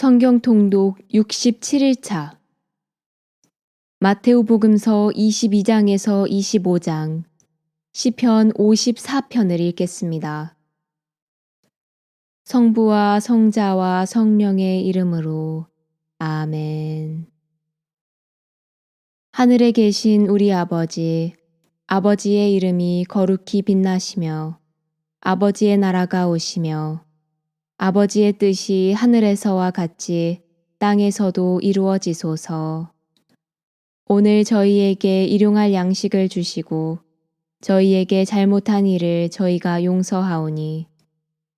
성경 통독 67일차 마테오복음서 22장에서 25장 시편 54편을 읽겠습니다. 성부와 성자와 성령의 이름으로 아멘. 하늘에 계신 우리 아버지, 아버지의 이름이 거룩히 빛나시며 아버지의 나라가 오시며 아버지의 뜻이 하늘에서와 같이 땅에서도 이루어지소서. 오늘 저희에게 일용할 양식을 주시고 저희에게 잘못한 일을 저희가 용서하오니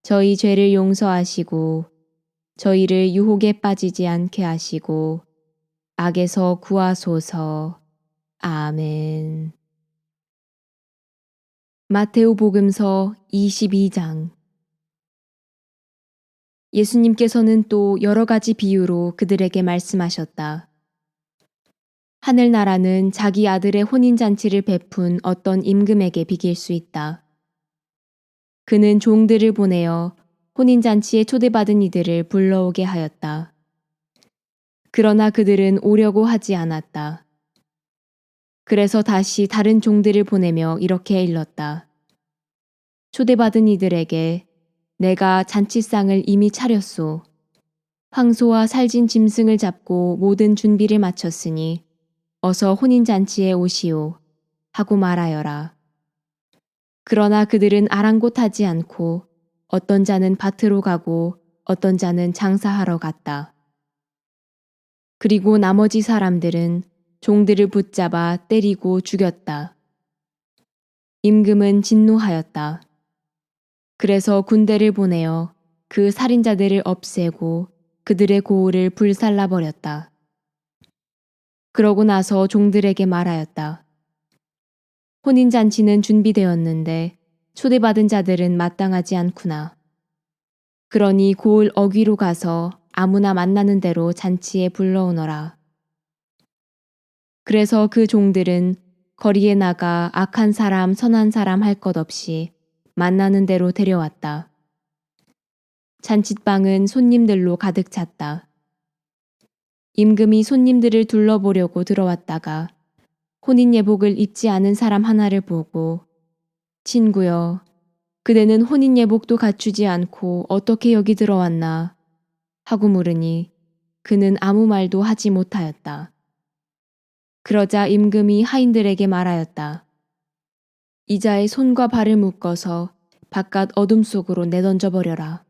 저희 죄를 용서하시고 저희를 유혹에 빠지지 않게 하시고 악에서 구하소서. 아멘. 마테오복음서 22장 예수님께서는 또 여러 가지 비유로 그들에게 말씀하셨다. 하늘나라는 자기 아들의 혼인잔치를 베푼 어떤 임금에게 비길 수 있다. 그는 종들을 보내어 혼인잔치에 초대받은 이들을 불러오게 하였다. 그러나 그들은 오려고 하지 않았다. 그래서 다시 다른 종들을 보내며 이렇게 일렀다. 초대받은 이들에게 내가 잔치상을 이미 차렸소. 황소와 살진 짐승을 잡고 모든 준비를 마쳤으니 어서 혼인잔치에 오시오 하고 말하여라. 그러나 그들은 아랑곳하지 않고 어떤 자는 밭으로 가고 어떤 자는 장사하러 갔다. 그리고 나머지 사람들은 종들을 붙잡아 때리고 죽였다. 임금은 진노하였다. 그래서 군대를 보내어 그 살인자들을 없애고 그들의 고을을 불살라 버렸다. 그러고 나서 종들에게 말하였다. 혼인잔치는 준비되었는데 초대받은 자들은 마땅하지 않구나. 그러니 고을 어귀로 가서 아무나 만나는 대로 잔치에 불러오너라. 그래서 그 종들은 거리에 나가 악한 사람 선한 사람 할 것 없이 만나는 대로 데려왔다. 잔칫방은 손님들로 가득 찼다. 임금이 손님들을 둘러보려고 들어왔다가 혼인 예복을 입지 않은 사람 하나를 보고 친구여, 그대는 혼인 예복도 갖추지 않고 어떻게 여기 들어왔나? 하고 물으니 그는 아무 말도 하지 못하였다. 그러자 임금이 하인들에게 말하였다. 이자의 손과 발을 묶어서 바깥 어둠 속으로 내던져 버려라.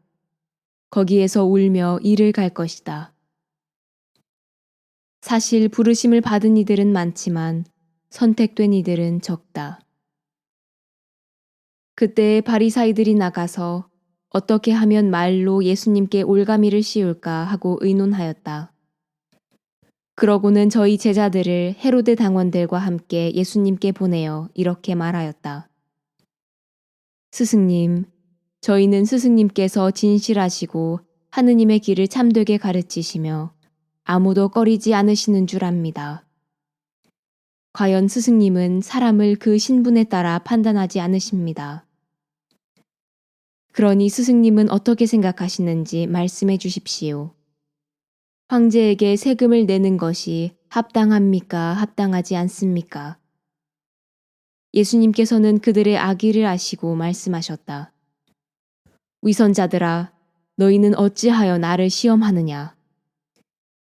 거기에서 울며 이를 갈 것이다. 사실 부르심을 받은 이들은 많지만 선택된 이들은 적다. 그때 바리사이들이 나가서 어떻게 하면 말로 예수님께 올가미를 씌울까 하고 의논하였다. 그러고는 저희 제자들을 헤로데 당원들과 함께 예수님께 보내어 이렇게 말하였다. 스승님, 저희는 스승님께서 진실하시고 하느님의 길을 참되게 가르치시며 아무도 꺼리지 않으시는 줄 압니다. 과연 스승님은 사람을 그 신분에 따라 판단하지 않으십니다. 그러니 스승님은 어떻게 생각하시는지 말씀해 주십시오. 황제에게 세금을 내는 것이 합당합니까? 합당하지 않습니까? 예수님께서는 그들의 악의를 아시고 말씀하셨다. 위선자들아, 너희는 어찌하여 나를 시험하느냐?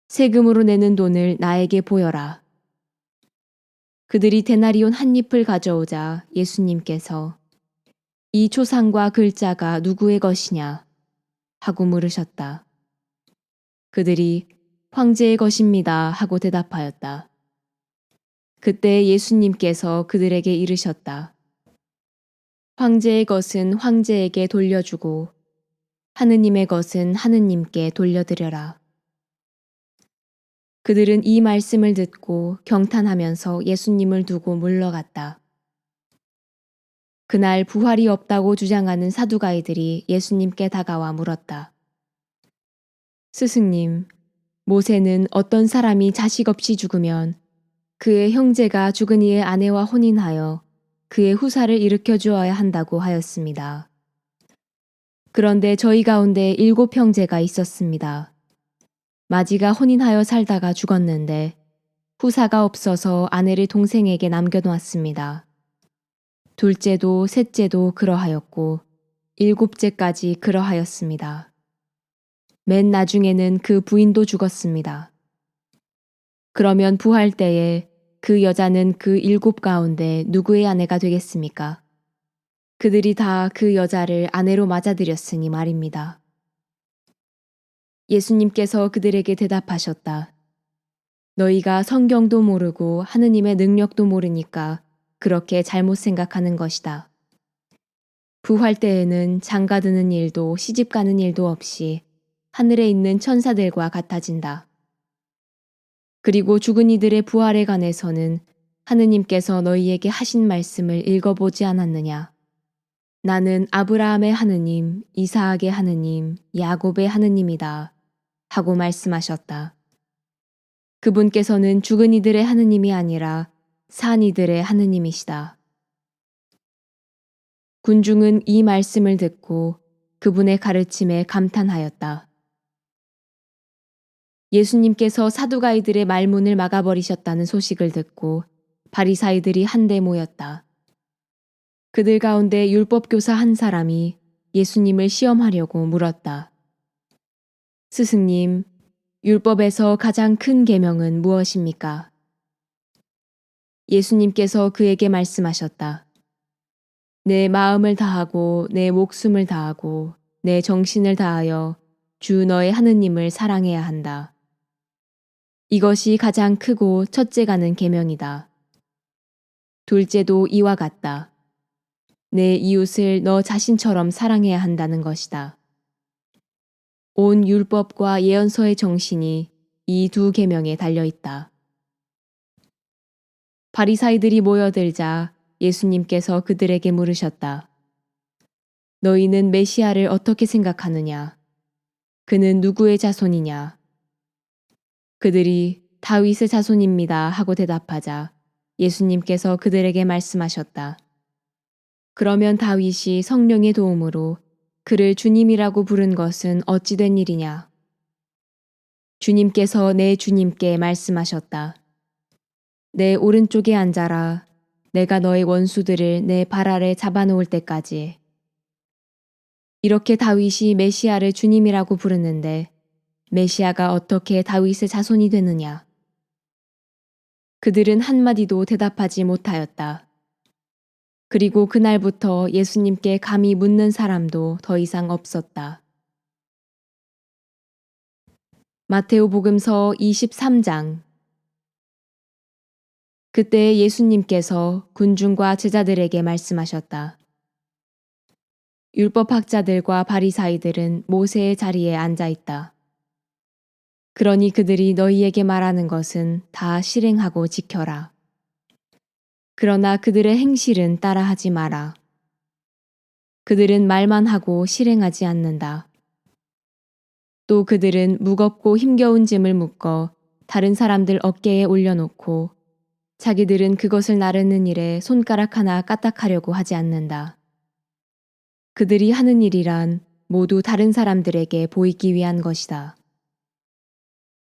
세금으로 내는 돈을 나에게 보여라. 그들이 데나리온 한 잎을 가져오자 예수님께서 이 초상과 글자가 누구의 것이냐? 하고 물으셨다. 그들이 황제의 것입니다 하고 대답하였다. 그때 예수님께서 그들에게 이르셨다. 황제의 것은 황제에게 돌려주고 하느님의 것은 하느님께 돌려드려라. 그들은 이 말씀을 듣고 경탄하면서 예수님을 두고 물러갔다. 그날 부활이 없다고 주장하는 사두가이들이 예수님께 다가와 물었다. 스승님, 모세는 어떤 사람이 자식 없이 죽으면 그의 형제가 죽은 이의 아내와 혼인하여 그의 후사를 일으켜 주어야 한다고 하였습니다. 그런데 저희 가운데 7 형제가 있었습니다. 마지가 혼인하여 살다가 죽었는데 후사가 없어서 아내를 동생에게 남겨놓았습니다. 둘째도 셋째도 그러하였고 일곱째까지 그러하였습니다. 맨 나중에는 그 부인도 죽었습니다. 그러면 부할 때에 그 여자는 그 일곱 가운데 누구의 아내가 되겠습니까? 그들이 다 그 여자를 아내로 맞아들였으니 말입니다. 예수님께서 그들에게 대답하셨다. 너희가 성경도 모르고 하느님의 능력도 모르니까 그렇게 잘못 생각하는 것이다. 부활 때에는 장가드는 일도 시집가는 일도 없이 하늘에 있는 천사들과 같아진다. 그리고 죽은 이들의 부활에 관해서는 하느님께서 너희에게 하신 말씀을 읽어보지 않았느냐? 나는 아브라함의 하느님, 이사학의 하느님, 야곱의 하느님이다. 하고 말씀하셨다. 그분께서는 죽은 이들의 하느님이 아니라 산 이들의 하느님이시다. 군중은 이 말씀을 듣고 그분의 가르침에 감탄하였다. 예수님께서 사두가이들의 말문을 막아버리셨다는 소식을 듣고 바리사이들이 한데 모였다. 그들 가운데 율법교사 한 사람이 예수님을 시험하려고 물었다. 스승님, 율법에서 가장 큰 계명은 무엇입니까? 예수님께서 그에게 말씀하셨다. 내 마음을 다하고 내 목숨을 다하고 내 정신을 다하여 주 너의 하느님을 사랑해야 한다. 이것이 가장 크고 첫째가는 계명이다. 둘째도 이와 같다. 내 이웃을 너 자신처럼 사랑해야 한다는 것이다. 온 율법과 예언서의 정신이 이 두 계명에 달려 있다. 바리사이들이 모여들자 예수님께서 그들에게 물으셨다. 너희는 메시아를 어떻게 생각하느냐? 그는 누구의 자손이냐? 그들이 다윗의 자손입니다 하고 대답하자 예수님께서 그들에게 말씀하셨다. 그러면 다윗이 성령의 도움으로 그를 주님이라고 부른 것은 어찌 된 일이냐? 주님께서 내 주님께 말씀하셨다. 내 오른쪽에 앉아라. 내가 너의 원수들을 내 발 아래 잡아놓을 때까지. 이렇게 다윗이 메시아를 주님이라고 부르는데 메시아가 어떻게 다윗의 자손이 되느냐? 그들은 한마디도 대답하지 못하였다. 그리고 그날부터 예수님께 감히 묻는 사람도 더 이상 없었다. 마테오복음서 23장. 그때 예수님께서 군중과 제자들에게 말씀하셨다. 율법학자들과 바리사이들은 모세의 자리에 앉아 있다. 그러니 그들이 너희에게 말하는 것은 다 실행하고 지켜라. 그러나 그들의 행실은 따라하지 마라. 그들은 말만 하고 실행하지 않는다. 또 그들은 무겁고 힘겨운 짐을 묶어 다른 사람들 어깨에 올려놓고 자기들은 그것을 나르는 일에 손가락 하나 까딱하려고 하지 않는다. 그들이 하는 일이란 모두 다른 사람들에게 보이기 위한 것이다.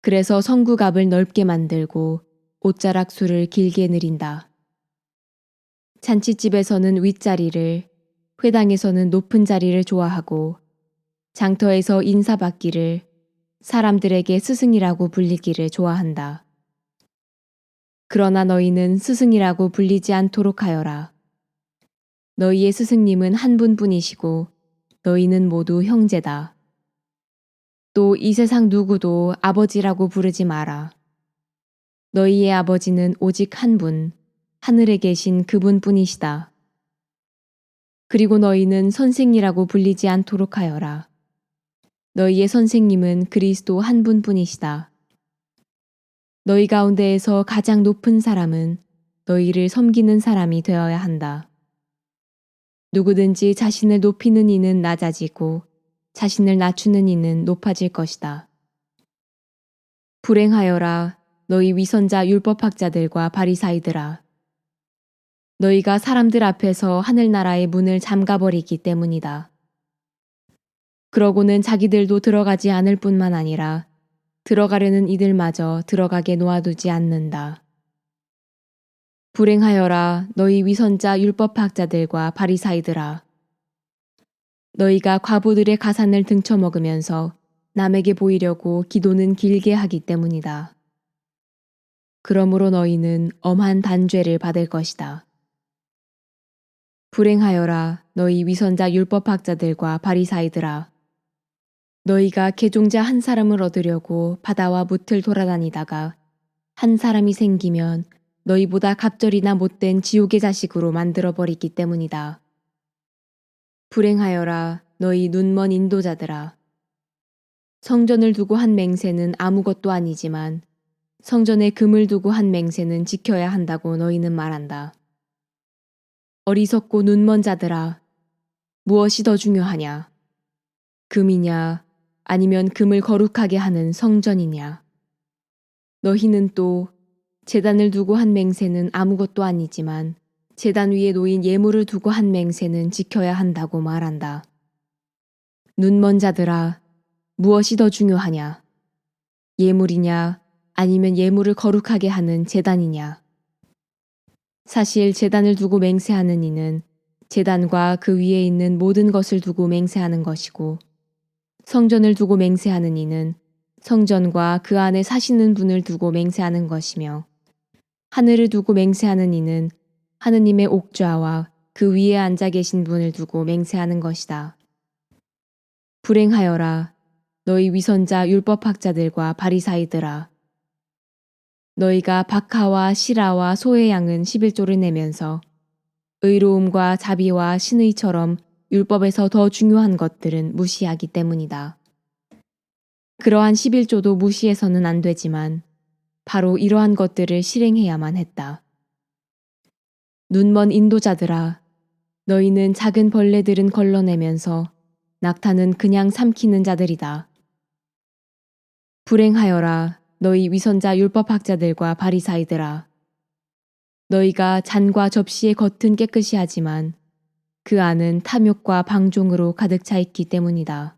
그래서 성구갑을 넓게 만들고 옷자락 수를 길게 늘인다. 잔치집에서는 윗자리를, 회당에서는 높은 자리를 좋아하고 장터에서 인사받기를, 사람들에게 스승이라고 불리기를 좋아한다. 그러나 너희는 스승이라고 불리지 않도록 하여라. 너희의 스승님은 한 분뿐이시고 너희는 모두 형제다. 또 이 세상 누구도 아버지라고 부르지 마라. 너희의 아버지는 오직 한 분, 하늘에 계신 그분뿐이시다. 그리고 너희는 선생이라고 불리지 않도록 하여라. 너희의 선생님은 그리스도 한 분뿐이시다. 너희 가운데에서 가장 높은 사람은 너희를 섬기는 사람이 되어야 한다. 누구든지 자신을 높이는 이는 낮아지고 자신을 낮추는 이는 높아질 것이다. 불행하여라 너희 위선자 율법학자들과 바리사이들아. 너희가 사람들 앞에서 하늘나라의 문을 잠가버리기 때문이다. 그러고는 자기들도 들어가지 않을 뿐만 아니라 들어가려는 이들마저 들어가게 놓아두지 않는다. 불행하여라 너희 위선자 율법학자들과 바리사이들아. 너희가 과부들의 가산을 등쳐먹으면서 남에게 보이려고 기도는 길게 하기 때문이다. 그러므로 너희는 엄한 단죄를 받을 것이다. 불행하여라 너희 위선자 율법학자들과 바리사이들아. 너희가 개종자 한 사람을 얻으려고 바다와 무틀 돌아다니다가 한 사람이 생기면 너희보다 갑절이나 못된 지옥의 자식으로 만들어버리기 때문이다. 불행하여라 너희 눈먼 인도자들아. 성전을 두고 한 맹세는 아무것도 아니지만 성전에 금을 두고 한 맹세는 지켜야 한다고 너희는 말한다. 어리석고 눈먼 자들아. 무엇이 더 중요하냐? 금이냐 아니면 금을 거룩하게 하는 성전이냐? 너희는 또 제단을 두고 한 맹세는 아무것도 아니지만 제단 위에 놓인 예물을 두고 한 맹세는 지켜야 한다고 말한다. 눈먼 자들아, 무엇이 더 중요하냐? 예물이냐 아니면 예물을 거룩하게 하는 제단이냐? 사실 제단을 두고 맹세하는 이는 제단과 그 위에 있는 모든 것을 두고 맹세하는 것이고 성전을 두고 맹세하는 이는 성전과 그 안에 사시는 분을 두고 맹세하는 것이며 하늘을 두고 맹세하는 이는 하느님의 옥좌와 그 위에 앉아 계신 분을 두고 맹세하는 것이다. 불행하여라 너희 위선자 율법학자들과 바리사이들아. 너희가 박하와 시라와 소의 양은 11조를 내면서 의로움과 자비와 신의처럼 율법에서 더 중요한 것들은 무시하기 때문이다. 그러한 11조도 무시해서는 안 되지만 바로 이러한 것들을 실행해야만 했다. 눈먼 인도자들아, 너희는 작은 벌레들은 걸러내면서 낙타는 그냥 삼키는 자들이다. 불행하여라 너희 위선자 율법학자들과 바리사이들아. 너희가 잔과 접시의 겉은 깨끗이 하지만 그 안은 탐욕과 방종으로 가득 차 있기 때문이다.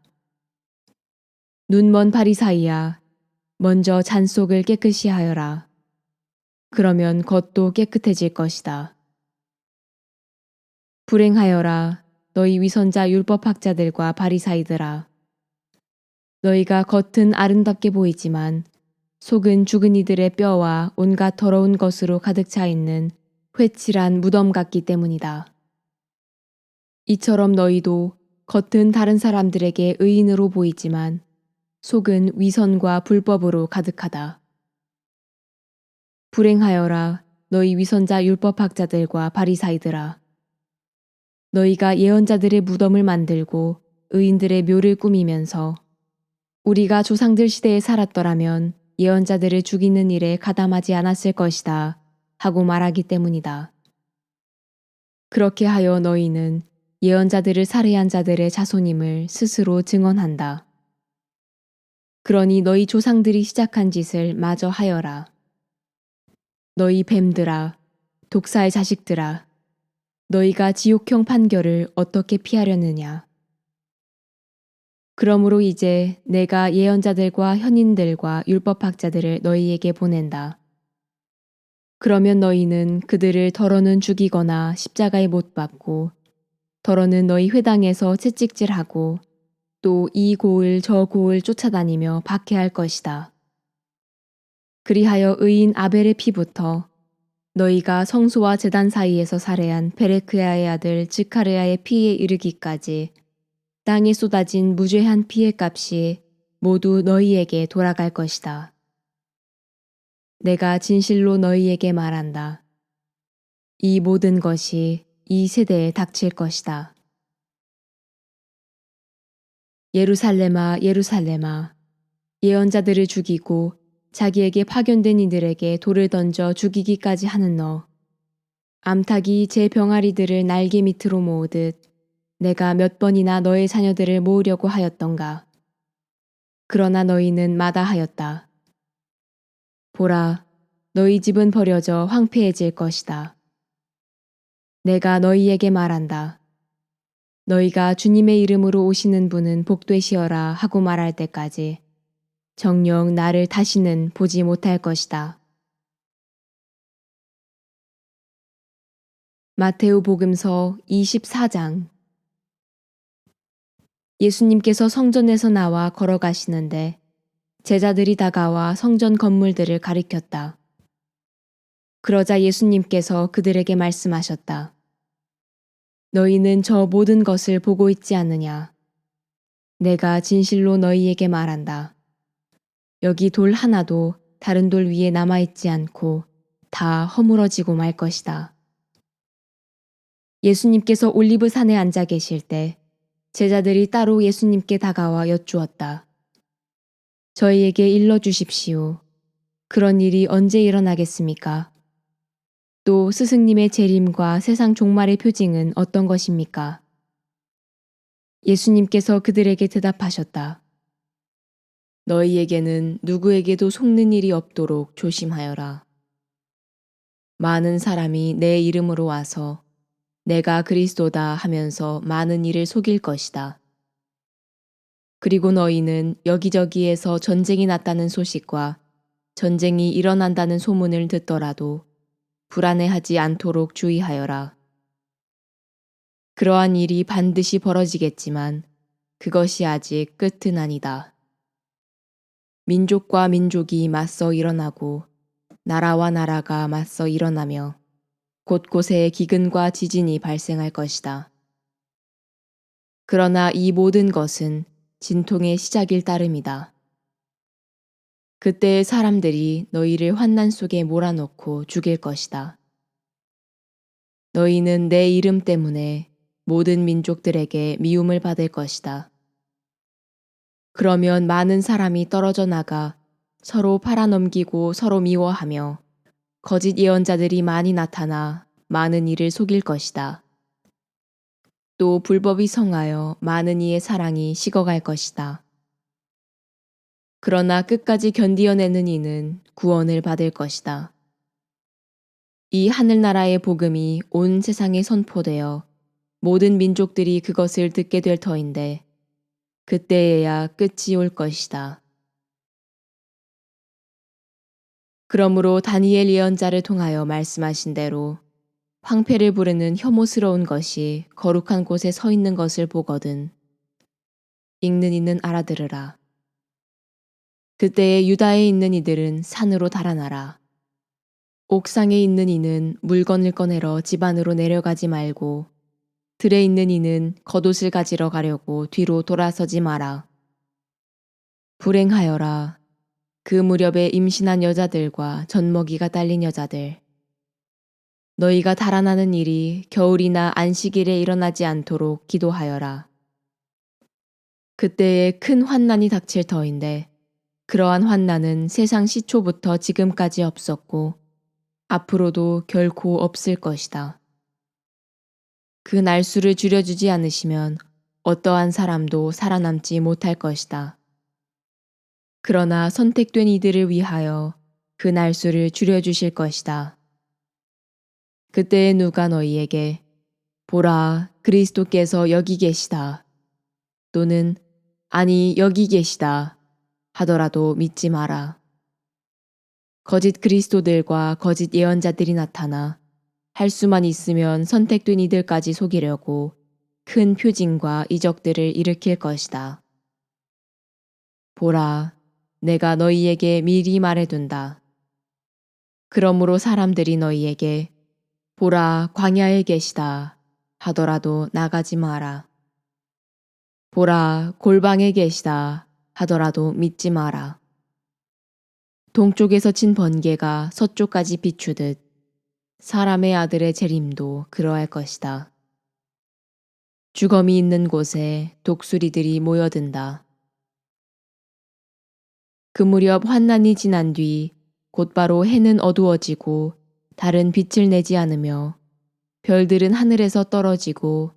눈먼 바리사이야, 먼저 잔 속을 깨끗이 하여라. 그러면 겉도 깨끗해질 것이다. 불행하여라 너희 위선자 율법학자들과 바리사이들아. 너희가 겉은 아름답게 보이지만 속은 죽은 이들의 뼈와 온갖 더러운 것으로 가득 차 있는 회칠한 무덤 같기 때문이다. 이처럼 너희도 겉은 다른 사람들에게 의인으로 보이지만 속은 위선과 불법으로 가득하다. 불행하여라 너희 위선자 율법학자들과 바리사이들아. 너희가 예언자들의 무덤을 만들고 의인들의 묘를 꾸미면서 우리가 조상들 시대에 살았더라면 예언자들을 죽이는 일에 가담하지 않았을 것이다 하고 말하기 때문이다. 그렇게 하여 너희는 예언자들을 살해한 자들의 자손임을 스스로 증언한다. 그러니 너희 조상들이 시작한 짓을 마저 하여라. 너희 뱀들아, 독사의 자식들아, 너희가 지옥형 판결을 어떻게 피하려느냐. 그러므로 이제 내가 예언자들과 현인들과 율법학자들을 너희에게 보낸다. 그러면 너희는 그들을 더러는 죽이거나 십자가에 못 박고 더러는 너희 회당에서 채찍질하고 또 이 고을 저 고을 쫓아다니며 박해할 것이다. 그리하여 의인 아벨의 피부터 너희가 성소와 제단 사이에서 살해한 베레크야의 아들 즈카르야의 피에 이르기까지 땅에 쏟아진 무죄한 피의 값이 모두 너희에게 돌아갈 것이다. 내가 진실로 너희에게 말한다. 이 모든 것이 이 세대에 닥칠 것이다. 예루살렘아, 예루살렘아, 예언자들을 죽이고 자기에게 파견된 이들에게 돌을 던져 죽이기까지 하는 너. 암탉이 제 병아리들을 날개 밑으로 모으듯 내가 몇 번이나 너의 자녀들을 모으려고 하였던가. 그러나 너희는 마다하였다. 보라, 너희 집은 버려져 황폐해질 것이다. 내가 너희에게 말한다. 너희가 주님의 이름으로 오시는 분은 복되시어라 하고 말할 때까지 정녕 나를 다시는 보지 못할 것이다. 마테오 복음서 24장. 예수님께서 성전에서 나와 걸어가시는데 제자들이 다가와 성전 건물들을 가리켰다. 그러자 예수님께서 그들에게 말씀하셨다. 너희는 저 모든 것을 보고 있지 않느냐? 내가 진실로 너희에게 말한다. 여기 돌 하나도 다른 돌 위에 남아있지 않고 다 허물어지고 말 것이다. 예수님께서 올리브 산에 앉아 계실 때 제자들이 따로 예수님께 다가와 여쭈었다. 저희에게 일러주십시오. 그런 일이 언제 일어나겠습니까? 또 스승님의 재림과 세상 종말의 표징은 어떤 것입니까? 예수님께서 그들에게 대답하셨다. 너희에게는 누구에게도 속는 일이 없도록 조심하여라. 많은 사람이 내 이름으로 와서 내가 그리스도다 하면서 많은 이를 속일 것이다. 그리고 너희는 여기저기에서 전쟁이 났다는 소식과 전쟁이 일어난다는 소문을 듣더라도 불안해하지 않도록 주의하여라. 그러한 일이 반드시 벌어지겠지만 그것이 아직 끝은 아니다. 민족과 민족이 맞서 일어나고 나라와 나라가 맞서 일어나며 곳곳에 기근과 지진이 발생할 것이다. 그러나 이 모든 것은 진통의 시작일 따름이다. 그때의 사람들이 너희를 환난 속에 몰아넣고 죽일 것이다. 너희는 내 이름 때문에 모든 민족들에게 미움을 받을 것이다. 그러면 많은 사람이 떨어져 나가 서로 팔아넘기고 서로 미워하며 거짓 예언자들이 많이 나타나 많은 이를 속일 것이다. 또 불법이 성하여 많은 이의 사랑이 식어갈 것이다. 그러나 끝까지 견디어내는 이는 구원을 받을 것이다. 이 하늘나라의 복음이 온 세상에 선포되어 모든 민족들이 그것을 듣게 될 터인데 그때에야 끝이 올 것이다. 그러므로 다니엘 예언자를 통하여 말씀하신 대로 황폐를 부르는 혐오스러운 것이 거룩한 곳에 서 있는 것을 보거든 읽는 이는 알아들으라. 그때에 유다에 있는 이들은 산으로 달아나라. 옥상에 있는 이는 물건을 꺼내러 집 안으로 내려가지 말고 들에 있는 이는 겉옷을 가지러 가려고 뒤로 돌아서지 마라. 불행하여라. 그 무렵에 임신한 여자들과 젖먹이가 딸린 여자들. 너희가 달아나는 일이 겨울이나 안식일에 일어나지 않도록 기도하여라. 그때에 큰 환난이 닥칠 터인데 그러한 환난은 세상 시초부터 지금까지 없었고 앞으로도 결코 없을 것이다. 그 날수를 줄여주지 않으시면 어떠한 사람도 살아남지 못할 것이다. 그러나 선택된 이들을 위하여 그 날수를 줄여주실 것이다. 그때에 누가 너희에게 보라, 그리스도께서 여기 계시다. 또는 아니 여기 계시다 하더라도 믿지 마라. 거짓 그리스도들과 거짓 예언자들이 나타나 할 수만 있으면 선택된 이들까지 속이려고 큰 표징과 이적들을 일으킬 것이다. 보라, 내가 너희에게 미리 말해둔다. 그러므로 사람들이 너희에게 보라, 광야에 계시다 하더라도 나가지 마라. 보라, 골방에 계시다 하더라도 믿지 마라. 동쪽에서 친 번개가 서쪽까지 비추듯 사람의 아들의 재림도 그러할 것이다. 주검이 있는 곳에 독수리들이 모여든다. 그 무렵 환난이 지난 뒤 곧바로 해는 어두워지고 달은 빛을 내지 않으며 별들은 하늘에서 떨어지고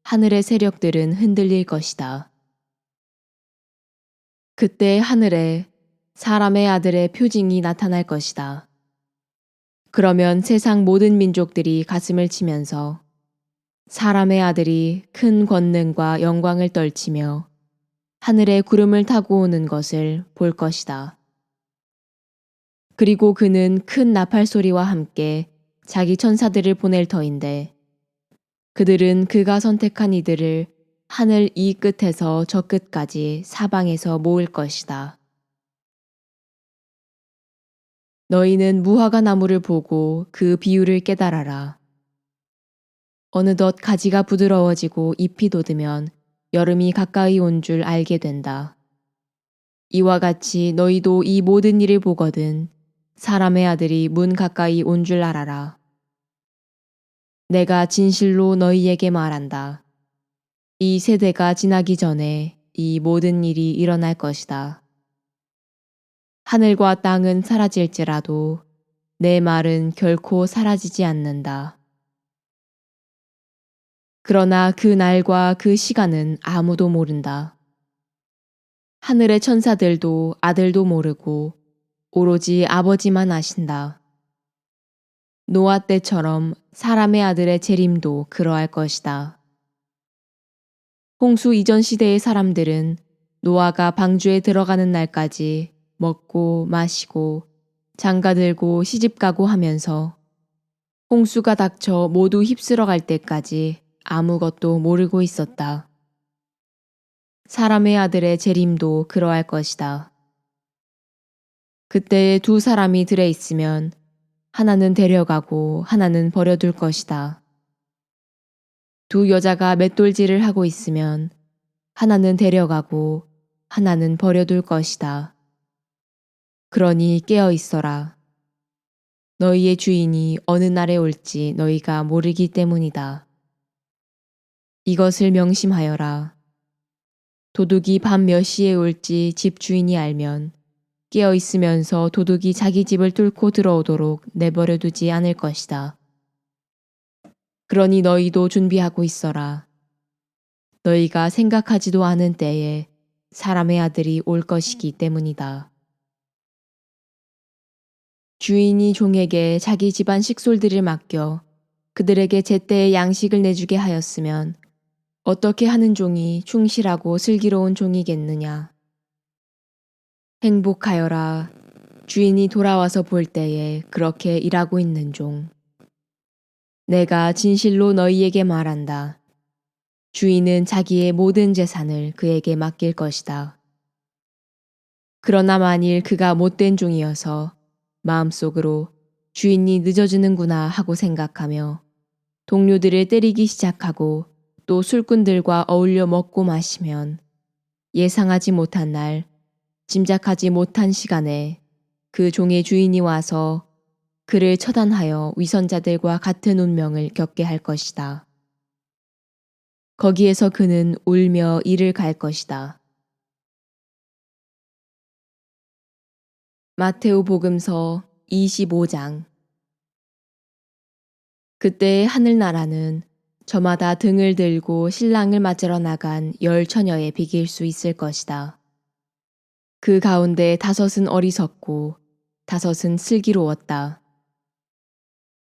하늘의 세력들은 흔들릴 것이다. 그때 하늘에 사람의 아들의 표징이 나타날 것이다. 그러면 세상 모든 민족들이 가슴을 치면서 사람의 아들이 큰 권능과 영광을 떨치며 하늘에 구름을 타고 오는 것을 볼 것이다. 그리고 그는 큰 나팔 소리와 함께 자기 천사들을 보낼 터인데 그들은 그가 선택한 이들을 하늘 이 끝에서 저 끝까지 사방에서 모을 것이다. 너희는 무화과 나무를 보고 그 비율을 깨달아라. 어느덧 가지가 부드러워지고 잎이 돋으면 여름이 가까이 온 줄 알게 된다. 이와 같이 너희도 이 모든 일을 보거든 사람의 아들이 문 가까이 온 줄 알아라. 내가 진실로 너희에게 말한다. 이 세대가 지나기 전에 이 모든 일이 일어날 것이다. 하늘과 땅은 사라질지라도 내 말은 결코 사라지지 않는다. 그러나 그 날과 그 시간은 아무도 모른다. 하늘의 천사들도 아들도 모르고 오로지 아버지만 아신다. 노아 때처럼 사람의 아들의 재림도 그러할 것이다. 홍수 이전 시대의 사람들은 노아가 방주에 들어가는 날까지 먹고 마시고 장가들고 시집가고 하면서 홍수가 닥쳐 모두 휩쓸어 갈 때까지 아무것도 모르고 있었다. 사람의 아들의 재림도 그러할 것이다. 그때에 두 사람이 들에 있으면 하나는 데려가고 하나는 버려둘 것이다. 두 여자가 맷돌질을 하고 있으면 하나는 데려가고 하나는 버려둘 것이다. 그러니 깨어 있어라. 너희의 주인이 어느 날에 올지 너희가 모르기 때문이다. 이것을 명심하여라. 도둑이 밤 몇 시에 올지 집 주인이 알면 깨어 있으면서 도둑이 자기 집을 뚫고 들어오도록 내버려 두지 않을 것이다. 그러니 너희도 준비하고 있어라. 너희가 생각하지도 않은 때에 사람의 아들이 올 것이기 때문이다. 주인이 종에게 자기 집안 식솔들을 맡겨 그들에게 제때에 양식을 내주게 하였으면 어떻게 하는 종이 충실하고 슬기로운 종이겠느냐. 행복하여라. 주인이 돌아와서 볼 때에 그렇게 일하고 있는 종. 내가 진실로 너희에게 말한다. 주인은 자기의 모든 재산을 그에게 맡길 것이다. 그러나 만일 그가 못된 종이어서 마음속으로 주인이 늦어지는구나 하고 생각하며 동료들을 때리기 시작하고 또 술꾼들과 어울려 먹고 마시면 예상하지 못한 날, 짐작하지 못한 시간에 그 종의 주인이 와서 그를 처단하여 위선자들과 같은 운명을 겪게 할 것이다. 거기에서 그는 울며 이를 갈 것이다. 마테오 복음서 25장. 그때의 하늘나라는 저마다 등을 들고 신랑을 맞으러 나간 10처녀에 비길 수 있을 것이다. 그 가운데 5은 어리석고 5은 슬기로웠다.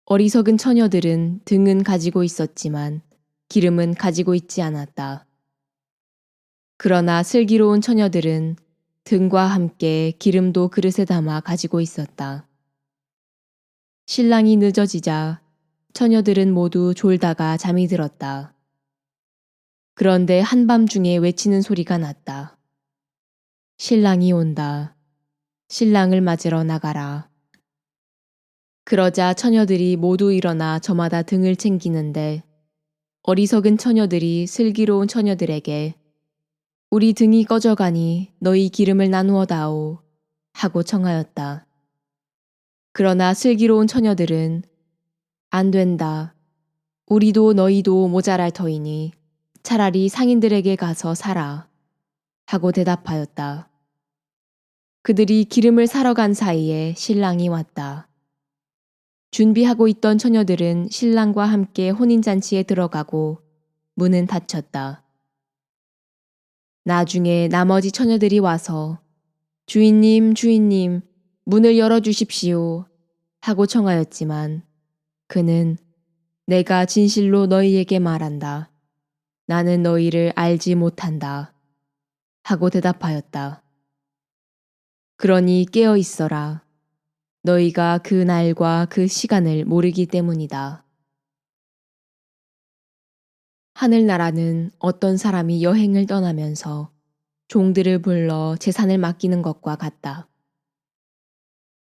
어리석은 처녀들은 등은 가지고 있었지만 기름은 가지고 있지 않았다. 그러나 슬기로운 처녀들은 등과 함께 기름도 그릇에 담아 가지고 있었다. 신랑이 늦어지자 처녀들은 모두 졸다가 잠이 들었다. 그런데 한밤중에 외치는 소리가 났다. 신랑이 온다. 신랑을 맞으러 나가라. 그러자 처녀들이 모두 일어나 저마다 등을 챙기는데 어리석은 처녀들이 슬기로운 처녀들에게 우리 등이 꺼져가니 너희 기름을 나누어 다오 하고 청하였다. 그러나 슬기로운 처녀들은 안 된다. 우리도 너희도 모자랄 터이니 차라리 상인들에게 가서 사라 하고 대답하였다. 그들이 기름을 사러 간 사이에 신랑이 왔다. 준비하고 있던 처녀들은 신랑과 함께 혼인잔치에 들어가고 문은 닫혔다. 나중에 나머지 처녀들이 와서 주인님, 주인님, 문을 열어주십시오 하고 청하였지만 그는 내가 진실로 너희에게 말한다. 나는 너희를 알지 못한다 하고 대답하였다. 그러니 깨어 있어라. 너희가 그 날과 그 시간을 모르기 때문이다. 하늘나라는 어떤 사람이 여행을 떠나면서 종들을 불러 재산을 맡기는 것과 같다.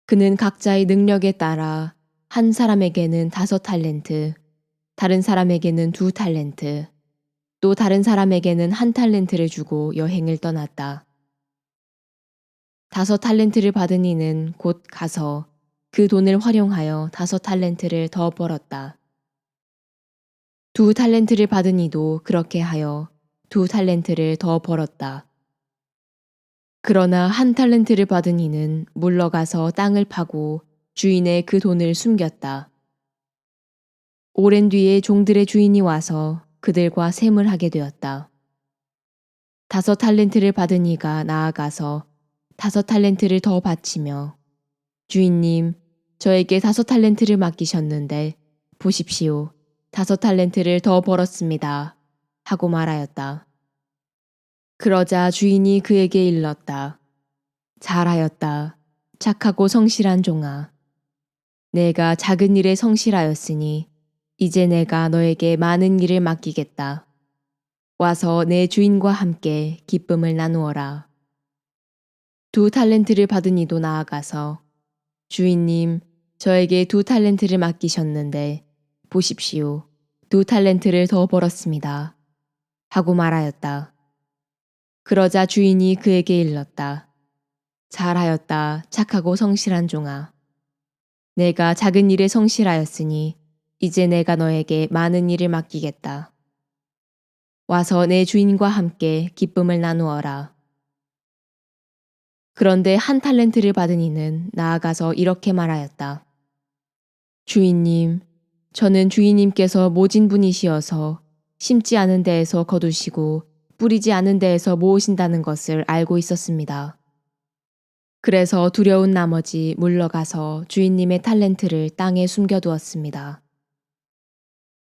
그는 각자의 능력에 따라 한 사람에게는 5달란트, 다른 사람에게는 2달란트, 또 다른 사람에게는 1달란트를 주고 여행을 떠났다. 5달란트를 받은 이는 곧 가서 그 돈을 활용하여 5달란트를 더 벌었다. 2달란트를 받은 이도 그렇게 하여 2달란트를 더 벌었다. 그러나 1달란트를 받은 이는 물러가서 땅을 파고 주인의 그 돈을 숨겼다. 오랜 뒤에 종들의 주인이 와서 그들과 셈을 하게 되었다. 5달란트를 받은 이가 나아가서 5달란트를 더 바치며 주인님, 저에게 5달란트를 맡기셨는데 보십시오. 5달란트를 더 벌었습니다. 하고 말하였다. 그러자 주인이 그에게 일렀다. 잘하였다. 착하고 성실한 종아. 내가 작은 일에 성실하였으니 이제 내가 너에게 많은 일을 맡기겠다. 와서 내 주인과 함께 기쁨을 나누어라. 2달란트를 받은 이도 나아가서 주인님, 저에게 2달란트를 맡기셨는데 보십시오. 2달란트를 더 벌었습니다. 하고 말하였다. 그러자 주인이 그에게 일렀다. 잘하였다. 착하고 성실한 종아. 내가 작은 일에 성실하였으니 이제 내가 너에게 많은 일을 맡기겠다. 와서 내 주인과 함께 기쁨을 나누어라. 그런데 1달란트를 받은 이는 나아가서 이렇게 말하였다. 주인님, 저는 주인님께서 모진 분이시어서 심지 않은 데에서 거두시고 뿌리지 않은 데에서 모으신다는 것을 알고 있었습니다. 그래서 두려운 나머지 물러가서 주인님의 달란트를 땅에 숨겨두었습니다.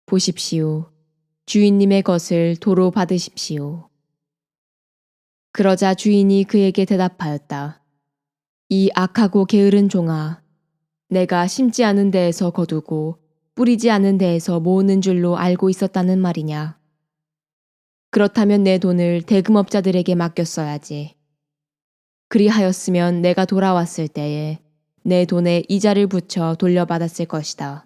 보십시오. 주인님의 것을 도로 받으십시오. 그러자 주인이 그에게 대답하였다. 이 악하고 게으른 종아, 내가 심지 않은 데에서 거두고 뿌리지 않은 데에서 모으는 줄로 알고 있었다는 말이냐. 그렇다면 내 돈을 대금업자들에게 맡겼어야지. 그리하였으면 내가 돌아왔을 때에 내 돈에 이자를 붙여 돌려받았을 것이다.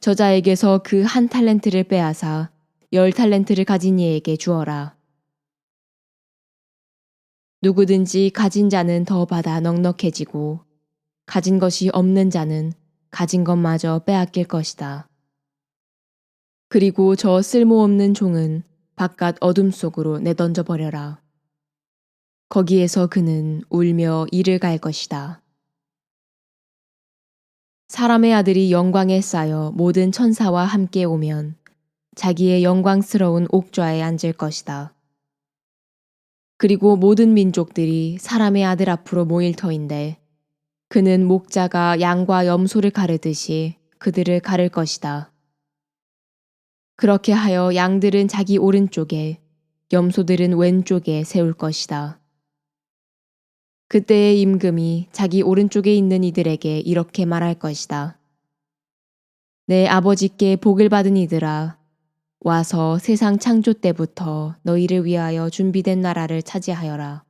저자에게서 그 1달란트를 빼앗아 10달란트를 가진 이에게 주어라. 누구든지 가진 자는 더 받아 넉넉해지고 가진 것이 없는 자는 가진 것마저 빼앗길 것이다. 그리고 저 쓸모없는 종은 바깥 어둠 속으로 내던져 버려라. 거기에서 그는 울며 이를 갈 것이다. 사람의 아들이 영광에 쌓여 모든 천사와 함께 오면 자기의 영광스러운 옥좌에 앉을 것이다. 그리고 모든 민족들이 사람의 아들 앞으로 모일 터인데 그는 목자가 양과 염소를 가르듯이 그들을 가를 것이다. 그렇게 하여 양들은 자기 오른쪽에 염소들은 왼쪽에 세울 것이다. 그때의 임금이 자기 오른쪽에 있는 이들에게 이렇게 말할 것이다. 내 아버지께 복을 받은 이들아, 와서 세상 창조 때부터 너희를 위하여 준비된 나라를 차지하여라.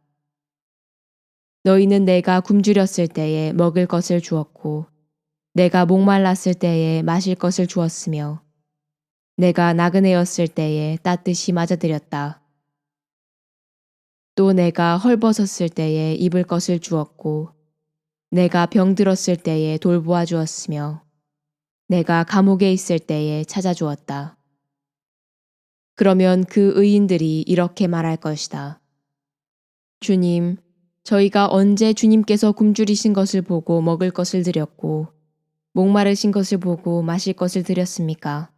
너희는 내가 굶주렸을 때에 먹을 것을 주었고, 내가 목말랐을 때에 마실 것을 주었으며, 내가 나그네였을 때에 따뜻이 맞아들였다. 또 내가 헐벗었을 때에 입을 것을 주었고, 내가 병들었을 때에 돌보아 주었으며, 내가 감옥에 있을 때에 찾아주었다. 그러면 그 의인들이 이렇게 말할 것이다. 주님, 저희가 언제 주님께서 굶주리신 것을 보고 먹을 것을 드렸고, 목마르신 것을 보고 마실 것을 드렸습니까?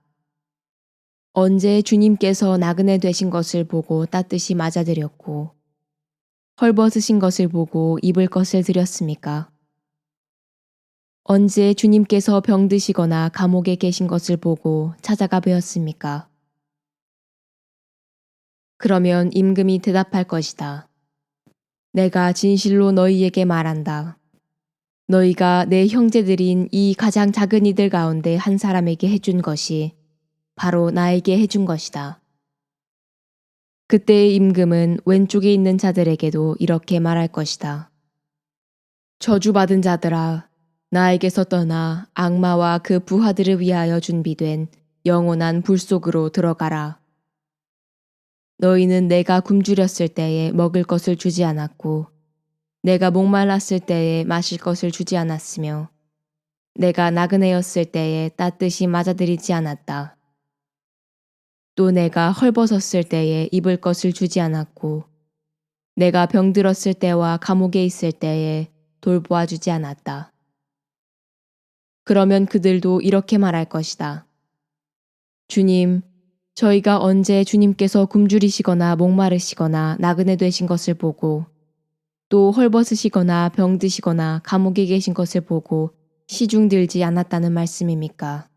언제 주님께서 나그네 되신 것을 보고 따뜻이 맞아드렸고, 헐벗으신 것을 보고 입을 것을 드렸습니까? 언제 주님께서 병드시거나 감옥에 계신 것을 보고 찾아가 뵈었습니까? 그러면 임금이 대답할 것이다. 내가 진실로 너희에게 말한다. 너희가 내 형제들인 이 가장 작은 이들 가운데 한 사람에게 해준 것이 바로 나에게 해준 것이다. 그때 임금은 왼쪽에 있는 자들에게도 이렇게 말할 것이다. 저주받은 자들아, 나에게서 떠나 악마와 그 부하들을 위하여 준비된 영원한 불 속으로 들어가라. 너희는 내가 굶주렸을 때에 먹을 것을 주지 않았고, 내가 목말랐을 때에 마실 것을 주지 않았으며, 내가 나그네였을 때에 따뜻이 맞아들이지 않았다. 또 내가 헐벗었을 때에 입을 것을 주지 않았고, 내가 병들었을 때와 감옥에 있을 때에 돌보아 주지 않았다. 그러면 그들도 이렇게 말할 것이다. 주님, 저희가 언제 주님께서 굶주리시거나 목마르시거나 나그네 되신 것을 보고 또 헐벗으시거나 병드시거나 감옥에 계신 것을 보고 시중 들지 않았다는 말씀입니까?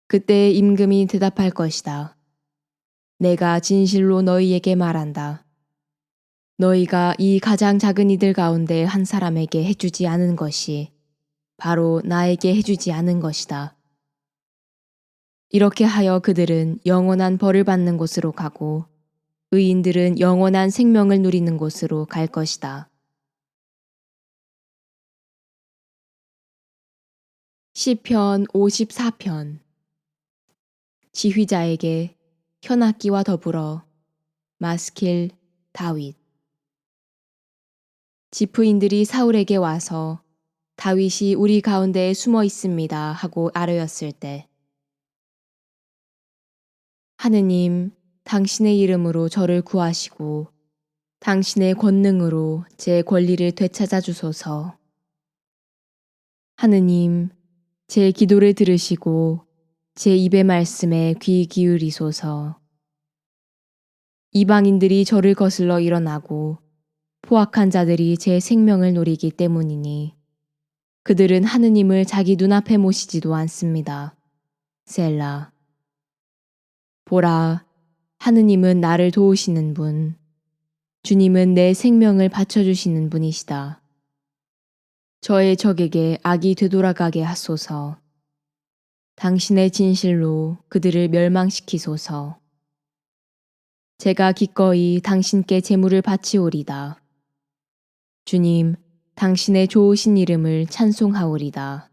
그때 임금이 대답할 것이다. 내가 진실로 너희에게 말한다. 너희가 이 가장 작은 이들 가운데 한 사람에게 해주지 않은 것이 바로 나에게 해주지 않은 것이다. 이렇게 하여 그들은 영원한 벌을 받는 곳으로 가고 의인들은 영원한 생명을 누리는 곳으로 갈 것이다. 시편 54편. 지휘자에게 현악기와 더불어 마스킬 다윗. 지프인들이 사울에게 와서 다윗이 우리 가운데에 숨어 있습니다 하고 아뢰었을 때 하느님, 당신의 이름으로 저를 구하시고 당신의 권능으로 제 권리를 되찾아 주소서. 하느님, 제 기도를 들으시고 제 입의 말씀에 귀 기울이소서. 이방인들이 저를 거슬러 일어나고 포악한 자들이 제 생명을 노리기 때문이니 그들은 하느님을 자기 눈앞에 모시지도 않습니다. 셀라. 보라, 하느님은 나를 도우시는 분, 주님은 내 생명을 바쳐주시는 분이시다. 저의 적에게 악이 되돌아가게 하소서. 당신의 진실로 그들을 멸망시키소서. 제가 기꺼이 당신께 제물을 바치오리다. 주님, 당신의 좋으신 이름을 찬송하오리다.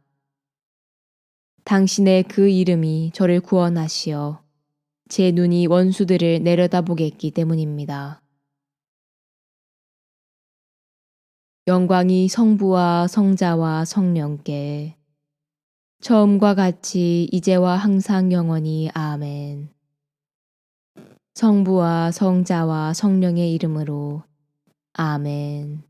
당신의 그 이름이 저를 구원하시어 제 눈이 원수들을 내려다보겠기 때문입니다. 영광이 성부와 성자와 성령께 처음과 같이 이제와 항상 영원히 아멘. 성부와 성자와 성령의 이름으로 아멘.